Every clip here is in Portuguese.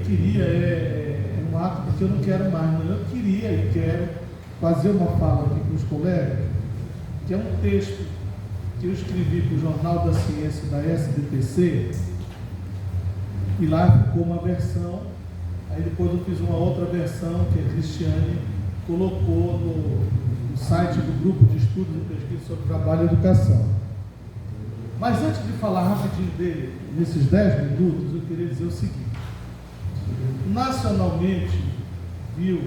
queria, é um ato porque eu não quero mais, mas eu queria e quero fazer uma fala aqui com os colegas, que é um texto que eu escrevi para o Jornal da Ciência da SBPC, e lá ficou uma versão, aí depois eu fiz uma outra versão que a Cristiane colocou no site do Grupo de Estudos e Pesquisa sobre Trabalho e Educação. Mas antes de falar rapidinho dele, nesses 10 minutos, eu queria dizer o seguinte: nacionalmente, viu,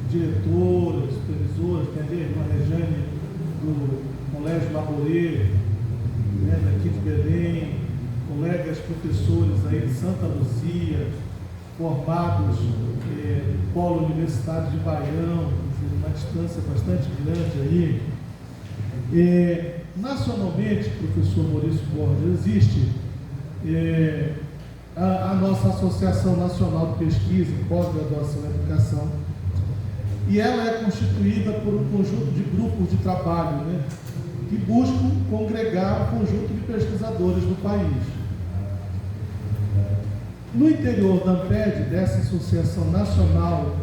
diretoras, supervisoras, tem a irmã Rejane do Colégio Laboreiro, né, daqui de Belém, colegas professores aí de Santa Luzia, formados no Polo Universitário de Baião, uma distância bastante grande aí. Nacionalmente, professor Maurício Borges, existe a nossa Associação Nacional de Pesquisa em Pós-Graduação e Educação, e ela é constituída por um conjunto de grupos de trabalho, né, que buscam congregar um conjunto de pesquisadores do país. No interior da ANPED, dessa Associação Nacional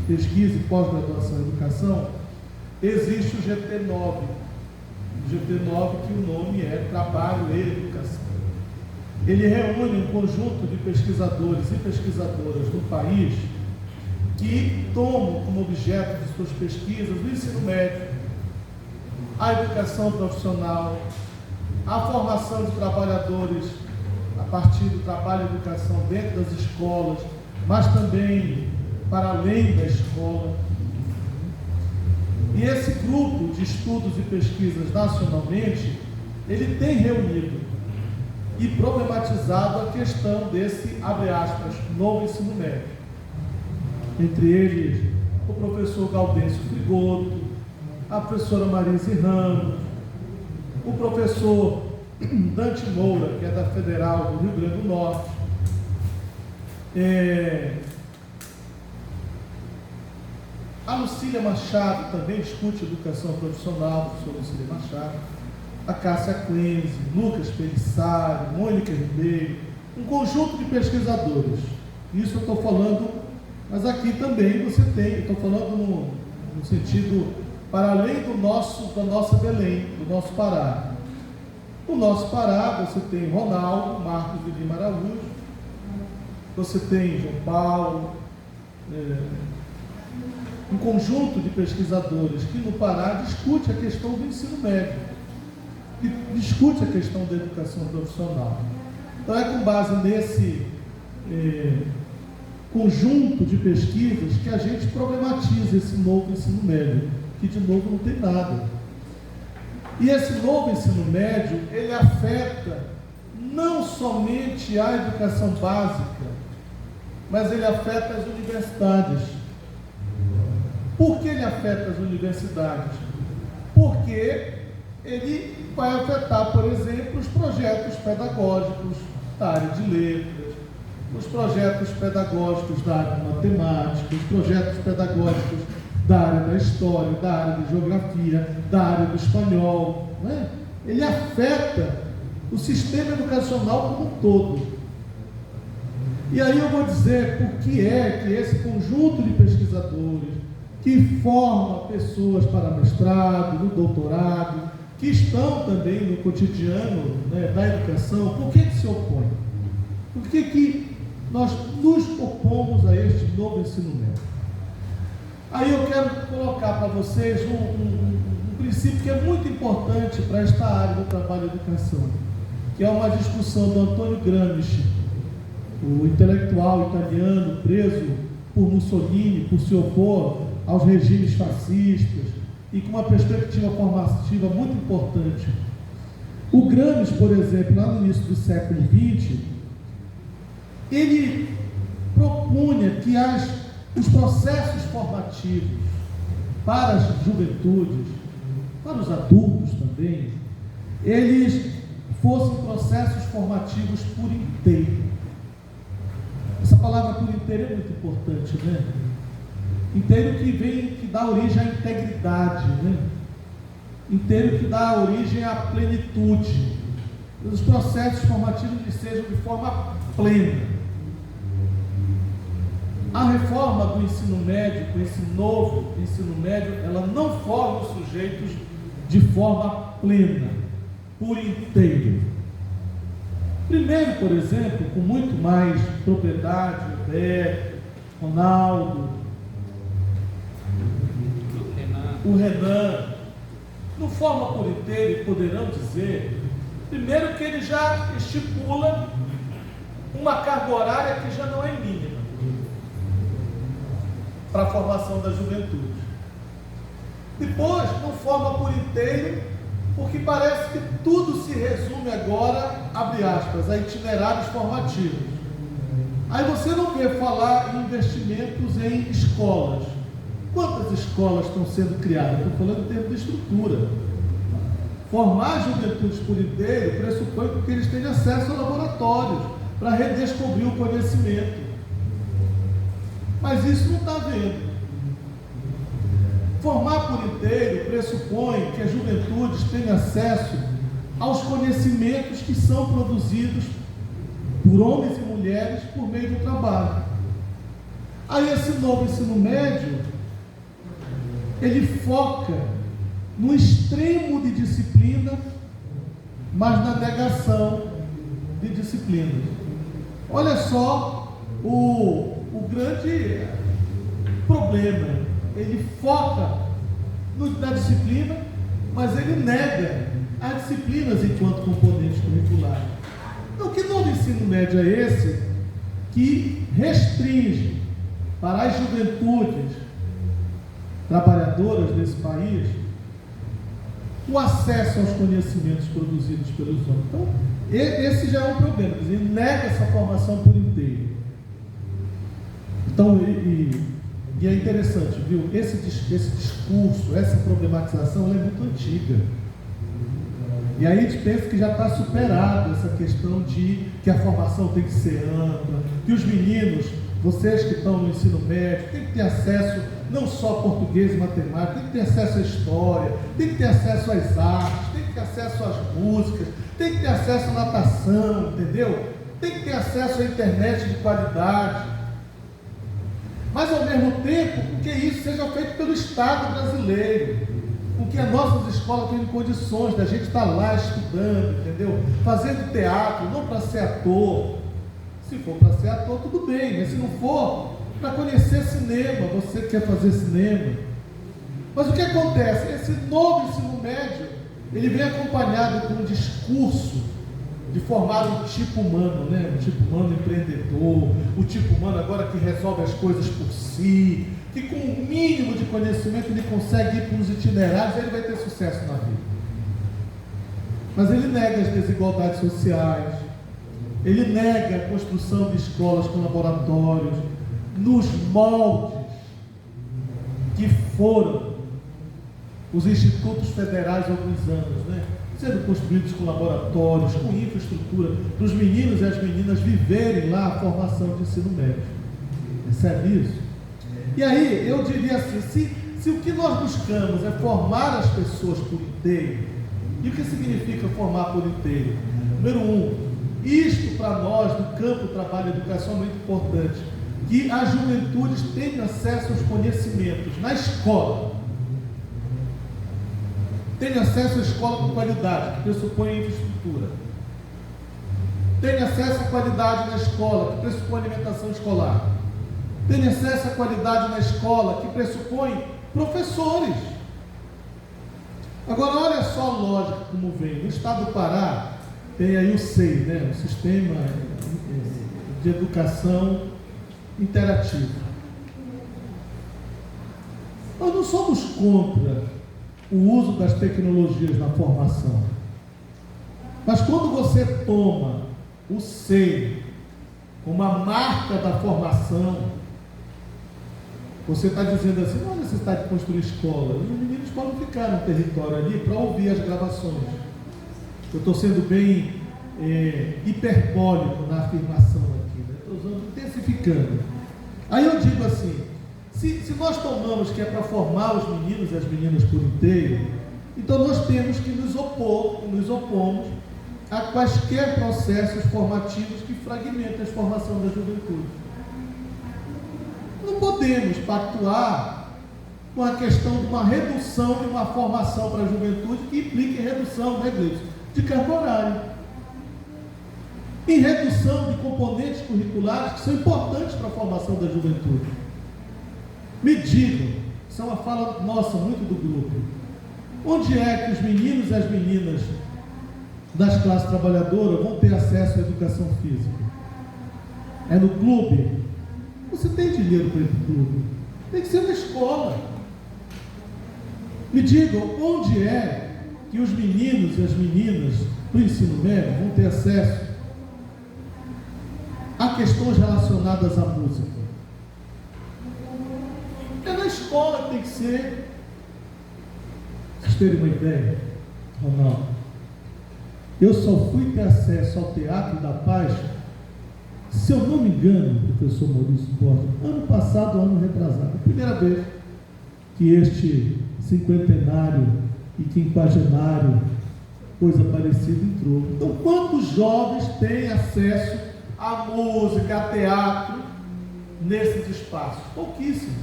de Pesquisa e Pós-Graduação e Educação, existe o GT9. O GT9, que o nome é Trabalho e Educação. Ele reúne um conjunto de pesquisadores e pesquisadoras do país que tomam como objeto de suas pesquisas o ensino médio, a educação profissional, a formação de trabalhadores a partir do trabalho e educação dentro das escolas, mas também para além da escola. E esse grupo de estudos e pesquisas nacionalmente, ele tem reunido e problematizado a questão desse, abre aspas, novo ensino médio. Entre eles, o professor Gaudêncio Frigoto, a professora Marise Ramos, o professor Dante Moura, que é da Federal do Rio Grande do Norte, a Lucília Machado também discute educação profissional, a professora Lucília Machado, a Cássia Clenze, Lucas Pelissari, Mônica Ribeiro, um conjunto de pesquisadores. Isso eu estou falando, mas aqui também você tem, eu estou falando no sentido para além da nossa Belém, do nosso Pará. No nosso Pará, você tem Ronaldo, Marcos de Lima Araújo, você tem João Paulo, um conjunto de pesquisadores que no Pará discute a questão do ensino médio, que discute a questão da educação profissional. Então é com base nesse conjunto de pesquisas que a gente problematiza esse novo ensino médio, que de novo não tem nada. E esse novo ensino médio, ele afeta não somente a educação básica, mas ele afeta as universidades. Por que ele afeta as universidades? Porque ele vai afetar, por exemplo, os projetos pedagógicos da área de letras, os projetos pedagógicos da área de matemática, os projetos pedagógicos da área da história, da área de geografia, da área do espanhol, né? Ele afeta o sistema educacional como um todo. E aí eu vou dizer por que é que esse conjunto de pesquisadores que forma pessoas para mestrado, no doutorado, que estão também no cotidiano, né, da educação, por que se opõe? Por que nós nos opomos a este novo ensino médio? Aí eu quero colocar para vocês um princípio que é muito importante para esta área do trabalho e educação, que é uma discussão do Antônio Gramsci, o intelectual italiano preso por Mussolini, por se opor aos regimes fascistas e com uma perspectiva formativa muito importante. O Gramsci, por exemplo, lá no início do século XX, ele propunha que os processos formativos para as juventudes, para os adultos também, eles fossem processos formativos por inteiro. Essa palavra por inteiro é muito importante, né? Inteiro que dá origem à integridade, né? Inteiro que dá origem à plenitude. Os processos formativos sejam de forma plena. a reforma do ensino médio, com esse novo ensino médio, ela não forma os sujeitos de forma plena, por inteiro. Primeiro, por exemplo, com muito mais propriedade, Beto, Ronaldo, o Renan, não forma por inteiro, poderão dizer, primeiro que ele já estipula uma carga horária que já não é mínima para a formação da juventude. Depois, não forma por inteiro, porque parece que tudo se resume agora, abre aspas, a itinerários formativos. Aí você não vê falar em investimentos em escolas. Quantas escolas estão sendo criadas? Estou falando em termos de estrutura. Formar juventudes por inteiro pressupõe que eles tenham acesso a laboratórios para redescobrir o conhecimento. Mas isso não está havendo. Formar por inteiro pressupõe que as juventudes tenham acesso aos conhecimentos que são produzidos por homens e mulheres por meio do trabalho. Aí esse novo ensino médio, ele foca no extremo de disciplina, mas na negação de disciplinas. Olha só o grande problema. Ele foca na disciplina, mas ele nega as disciplinas enquanto componentes curriculares. Então, que novo ensino médio é esse que restringe para as juventudes trabalhadoras desse país o acesso aos conhecimentos produzidos pelos homens? Então, esse já é um problema. Ele nega essa formação por inteiro. Então, e é interessante, viu? Esse discurso, essa problematização, ela é muito antiga. E aí a gente pensa que já está superado essa questão de que a formação tem que ser ampla, que os meninos, vocês que estão no ensino médio, têm que ter acesso não só a português e matemática, tem que ter acesso à história, tem que ter acesso às artes, tem que ter acesso às músicas, tem que ter acesso à natação, entendeu? Tem que ter acesso à internet de qualidade. Mas ao mesmo tempo, que isso seja feito pelo Estado brasileiro, com que as nossas escolas tenham condições da gente estar lá estudando, entendeu? Fazendo teatro, não para ser ator. Se for para ser ator, tudo bem, mas se não for, para conhecer cinema, você quer fazer cinema. Mas o que acontece? Esse novo ensino médio, ele vem acompanhado com um discurso de formar um tipo humano, né? Um tipo humano empreendedor, o tipo humano agora que resolve as coisas por si, que com o mínimo de conhecimento ele consegue ir para os itinerários, ele vai ter sucesso na vida. Mas ele nega as desigualdades sociais, ele nega a construção de escolas com laboratórios, nos moldes que foram os institutos federais há alguns anos, né? Sendo construídos com laboratórios, com infraestrutura, para os meninos e as meninas viverem lá a formação de ensino médio. Percebe isso? E aí, eu diria assim, se o que nós buscamos é formar as pessoas por inteiro, e o que significa formar por inteiro? Número 1, isto para nós, no campo do trabalho e educação, é muito importante, que as juventudes tenham acesso aos conhecimentos na escola, tenha acesso à escola com qualidade, que pressupõe infraestrutura. Tenha acesso à qualidade na escola, que pressupõe alimentação escolar. Tenha acesso à qualidade na escola, que pressupõe professores. Agora, olha só a lógica como vem. No estado do Pará, tem aí o SEI, né? O Sistema de Educação Interativa. Nós não somos contra o uso das tecnologias na formação. Mas quando você toma o SEI como a marca da formação, você está dizendo assim, não há necessidade de construir escola. Os meninos podem ficar no território ali para ouvir as gravações. Eu estou sendo bem hiperbólico na afirmação aqui, né? Estou intensificando. Aí eu digo assim, se nós tomamos que é para formar os meninos e as meninas por inteiro, então nós temos que nos opomos a quaisquer processos formativos que fragmentem a formação da juventude. podemos pactuar com a questão de uma redução de uma formação para a juventude que implique redução, né, Gleison, de carga horária. Em redução de componentes curriculares que são importantes para a formação da juventude. Me digam, isso é uma fala nossa, muito do grupo, onde é que os meninos e as meninas das classes trabalhadoras vão ter acesso à educação física? É no clube? Você tem dinheiro para ir para o clube? Tem que ser na escola. Me digam, onde é que os meninos e as meninas do ensino médio vão ter acesso a questões relacionadas à música? É na escola que tem que ser. Vocês terem uma ideia, Ronaldo, eu só fui ter acesso ao Teatro da Paz, se eu não me engano, professor Maurício Borges, ano passado, ano retrasado, a primeira vez que este cinquentenário e quinquagenário, coisa parecida, entrou. Então, quantos jovens têm acesso à música, a teatro, nesses espaços? Pouquíssimos.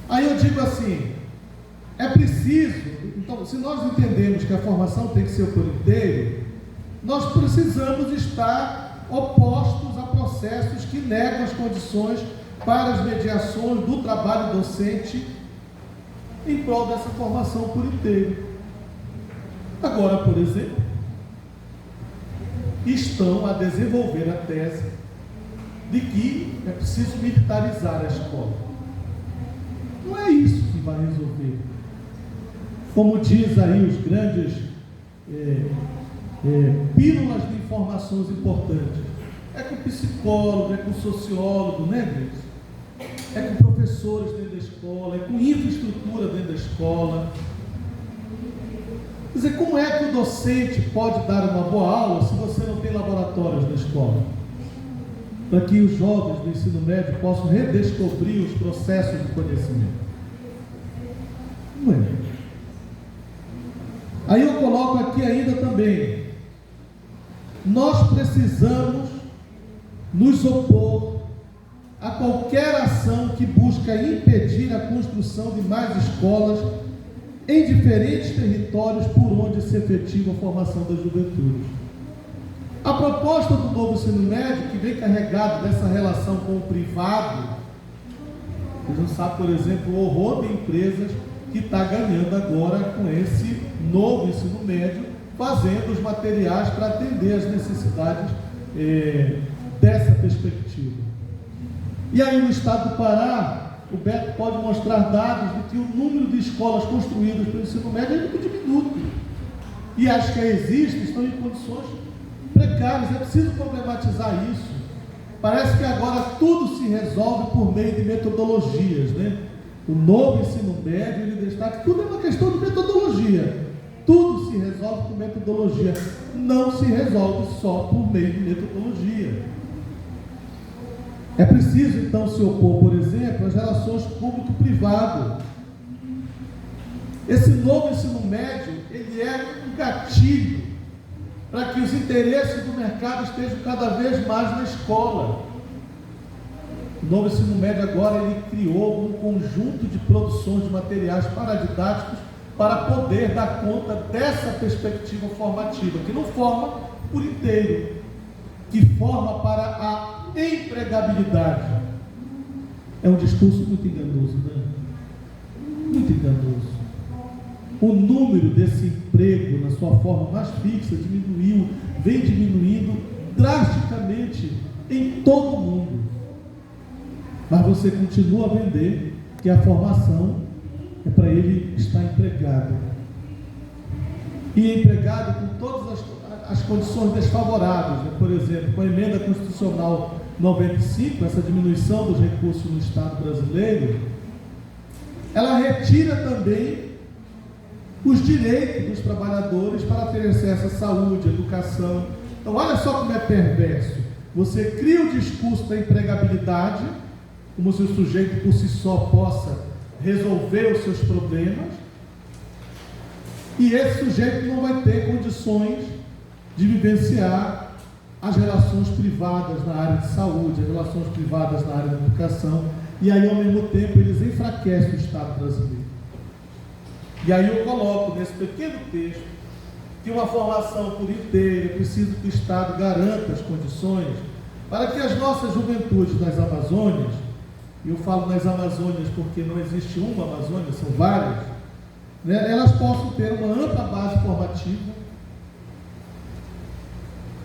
Aí eu digo assim, é preciso, então, se nós entendemos que a formação tem que ser por inteiro, nós precisamos estar opostos a processos que negam as condições para as mediações do trabalho docente em prol dessa formação por inteiro. Agora, por exemplo, estão a desenvolver a tese de que é preciso militarizar a escola. Não é isso que vai resolver. Como diz aí os grandes pílulas de informações importantes, é com psicólogo, é com sociólogo, né, Deus? É com professores dentro da escola, é com infraestrutura dentro da escola. Quer dizer, como é que o docente pode dar uma boa aula se você não tem laboratórios na escola? Para que os jovens do ensino médio possam redescobrir os processos de conhecimento. Não é? Aí eu coloco aqui ainda também, nós precisamos nos opor a qualquer ação que busca impedir a construção de mais escolas em diferentes territórios por onde se efetiva a formação da juventude. A proposta do novo ensino médio, que vem carregado dessa relação com o privado, você não sabe, por exemplo, o horror de empresas que está ganhando agora com esse novo ensino médio, fazendo os materiais para atender as necessidades dessa perspectiva. E aí no estado do Pará, o Beto pode mostrar dados de que o número de escolas construídas pelo ensino médio é muito diminuto. E as que existem estão em condições precárias. É preciso problematizar isso. Parece que agora tudo se resolve por meio de metodologias, né? O novo ensino médio, ele destaca que tudo é uma questão de metodologia. Tudo se resolve por metodologia. Não se resolve só por meio de metodologia. É preciso, então, se opor, por exemplo, às relações público-privado. Esse novo ensino médio, ele é um gatilho para que os interesses do mercado estejam cada vez mais na escola. O novo ensino médio agora, ele criou um conjunto de produções de materiais paradidáticos para poder dar conta dessa perspectiva formativa, que não forma por inteiro, que forma para a empregabilidade. É um discurso muito enganoso, né? Muito enganoso. O número desse emprego, na sua forma mais fixa, diminuiu, vem diminuindo drasticamente em todo o mundo. Mas você continua a vender que a formação é para ele estar empregado. E empregado com todas as condições desfavoráveis, né? Por exemplo, com a emenda constitucional 95, essa diminuição dos recursos no Estado brasileiro, ela retira também os direitos dos trabalhadores para ter acesso à saúde, à educação. Então, olha só como é perverso. Você cria o discurso da empregabilidade, como se o sujeito por si só possa resolver os seus problemas, e esse sujeito não vai ter condições de vivenciar as relações privadas na área de saúde, as relações privadas na área da educação, e aí, ao mesmo tempo, eles enfraquecem o Estado brasileiro. E aí eu coloco nesse pequeno texto que uma formação por inteiro é preciso que o Estado garanta as condições para que as nossas juventudes nas Amazônias, e eu falo nas Amazônias porque não existe uma Amazônia, são várias, né, elas possam ter uma ampla base formativa,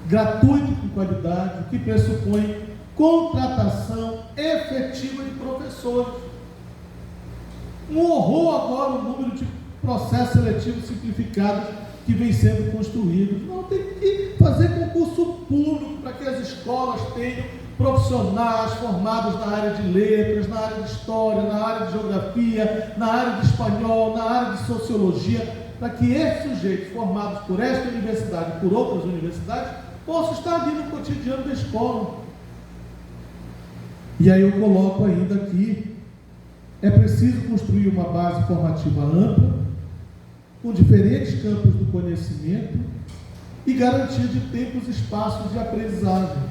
gratuita e com qualidade, que pressupõe contratação efetiva de professores. Um horror agora o número de processos seletivos simplificados que vem sendo construídos. Não, tem que fazer concurso público para que as escolas tenham profissionais formados na área de letras, na área de história, na área de geografia, na área de espanhol, na área de sociologia, para que esses sujeitos formados por esta universidade e por outras universidades possam estar ali no cotidiano da escola. E aí eu coloco ainda aqui, é preciso construir uma base formativa ampla, com diferentes campos do conhecimento e garantia de tempos e espaços de aprendizagem.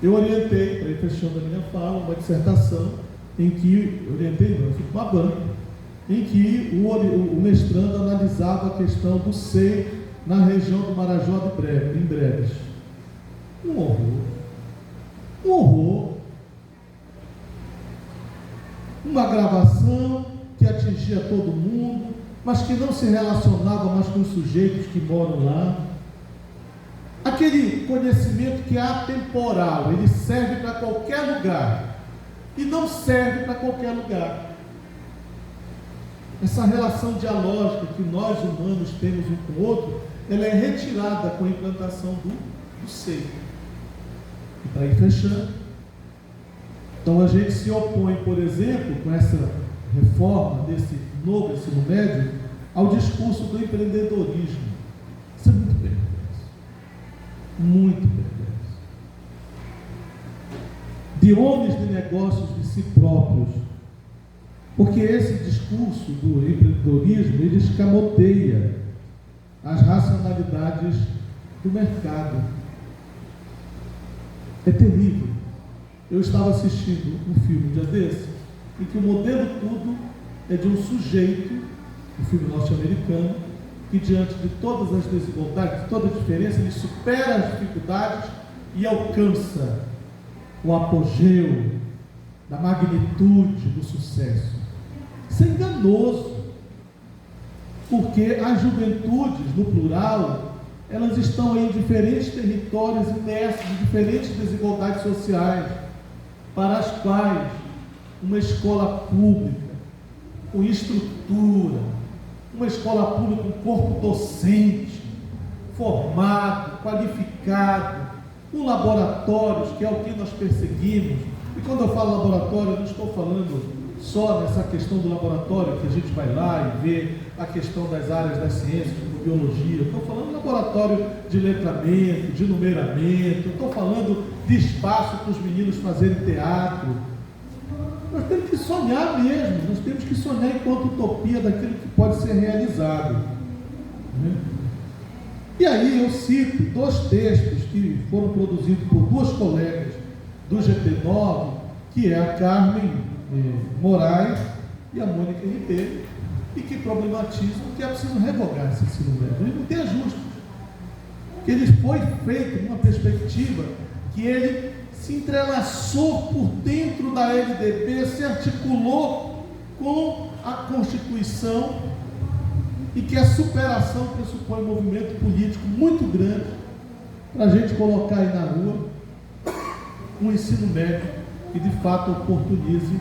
Eu orientei, para ir fechando a minha fala, uma dissertação em que, eu fui para uma banca, em que o mestrando analisava a questão do SEI na região do Marajó em Breves. Um horror. Um horror. Uma gravação que atingia todo mundo, mas que não se relacionava mais com os sujeitos que moram lá. Aquele conhecimento que é atemporal, ele serve para qualquer lugar e não serve para qualquer lugar. Essa relação dialógica que nós humanos temos um com o outro, ela é retirada com a implantação do SEI. E para ir fechando, então a gente se opõe, por exemplo, com essa reforma desse novo ensino médio, ao discurso do empreendedorismo. Isso é muito perverso. Muito perverso. De homens de negócios de si próprios. Porque esse discurso do empreendedorismo, ele escamoteia as racionalidades do mercado. É terrível. Eu estava assistindo um filme um dia desse, em que o modelo tudo é de um sujeito, um filme norte-americano, que diante de todas as desigualdades, de toda a diferença, ele supera as dificuldades e alcança o apogeu da magnitude do sucesso. Isso é enganoso, porque as juventudes, no plural, elas estão em diferentes territórios imersos de diferentes desigualdades sociais, para as quais uma escola pública, com estrutura, uma escola pública com corpo docente, formado, qualificado, com laboratórios, que é o que nós perseguimos. E quando eu falo laboratório, eu não estou falando só nessa questão do laboratório, que a gente vai lá e vê a questão das áreas das ciências, como biologia. Eu estou falando de laboratório de letramento, de numeramento, eu estou falando de espaço para os meninos fazerem teatro. Nós temos que sonhar mesmo, nós temos que sonhar enquanto utopia daquilo que pode ser realizado. E aí eu cito dois textos que foram produzidos por duas colegas do GT9, que é a Carmen Moraes e a Mônica Ribeiro, e que problematizam que é preciso revogar esse ensino médio. Ele não tem ajustes. Ele foi feito numa perspectiva que ele se entrelaçou por dentro da LDB, se articulou com a Constituição, e que a superação pressupõe um movimento político muito grande para a gente colocar aí na rua um ensino médio que de fato oportunize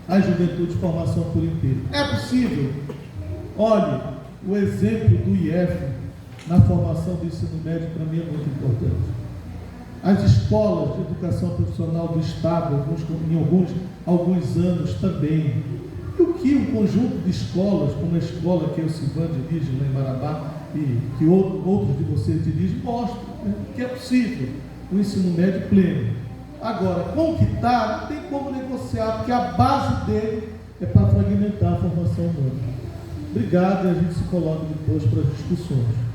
a juventude de formação por inteiro. É possível. Olhe, o exemplo do IF na formação do ensino médio para mim é muito importante. As escolas de educação profissional do Estado, em alguns anos também. E o que um conjunto de escolas, como a escola que o Silvan dirige lá em Marabá e que outros de vocês dirigem, mostram, né, que é possível o ensino médio pleno. Agora, com o que está, não tem como negociar, porque a base dele é para fragmentar a formação humana. Obrigado, e a gente se coloca depois para as discussões.